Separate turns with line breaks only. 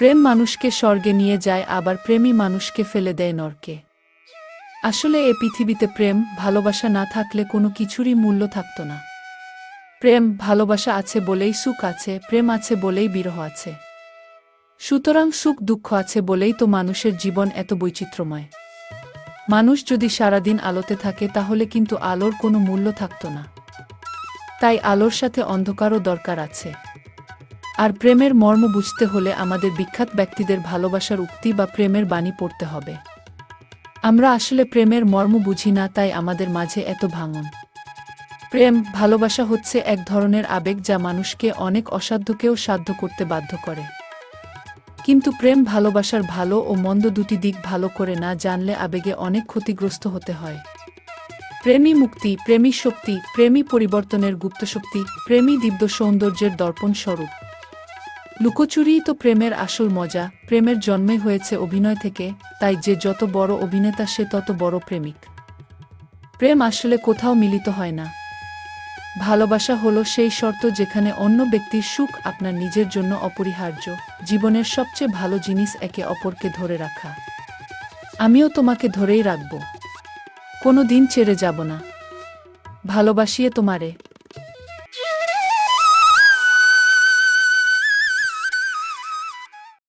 প্রেম মানুষকে স্বর্গে নিয়ে যায়, আবার প্রেমী মানুষকে ফেলে দেয় নরকে। আসলে এ পৃথিবীতে প্রেম ভালোবাসা না থাকলে কোনো কিছুরই মূল্য থাকত না। প্রেম ভালোবাসা আছে বলেই সুখ আছে, প্রেম আছে বলেই বিরহ আছে। সুতরাং সুখ দুঃখ আছে বলেই তো মানুষের জীবন এত বৈচিত্র্যময়। মানুষ যদি সারাদিন আলোতে থাকে তাহলে কিন্তু আলোর কোনো মূল্য থাকত না। তাই আলোর সাথে অন্ধকারও দরকার আছে। আর প্রেমের মর্ম বুঝতে হলে আমাদের বিখ্যাত ব্যক্তিদের ভালোবাসার উক্তি বা প্রেমের বাণী পড়তে হবে। আমরা আসলে প্রেমের মর্ম বুঝি না, তাই আমাদের মাঝে এত ভাঙন। প্রেম ভালোবাসা হচ্ছে এক ধরনের আবেগ যা মানুষকে অনেক অসাধ্যকেও সাধ্য করতে বাধ্য করে। কিন্তু প্রেম ভালোবাসার ভালো ও মন্দ দুটি দিক ভালো করে না জানলে আবেগে অনেক ক্ষতিগ্রস্ত হতে হয়। প্রেমী মুক্তি, প্রেমী শক্তি, প্রেমী পরিবর্তনের গুপ্তশক্তি, প্রেমী দিব্য সৌন্দর্যের দর্পণ স্বরূপ। লুকোচুরিই তো প্রেমের আসল মজা। প্রেমের জন্মই হয়েছে অভিনয় থেকে, তাই যে যত বড় অভিনেতা সে তত বড় প্রেমিক। প্রেম আসলে কোথাও মিলিত হয় না। ভালোবাসা হলো সেই শর্ত যেখানে অন্য ব্যক্তির সুখ আপনার নিজের জন্য অপরিহার্য। জীবনের সবচেয়ে ভালো জিনিস একে অপরকে ধরে রাখা। আমিও তোমাকে ধরেই রাখব, কোনো দিন ছেড়ে যাব না। ভালোবাসিয়ে তোমারে।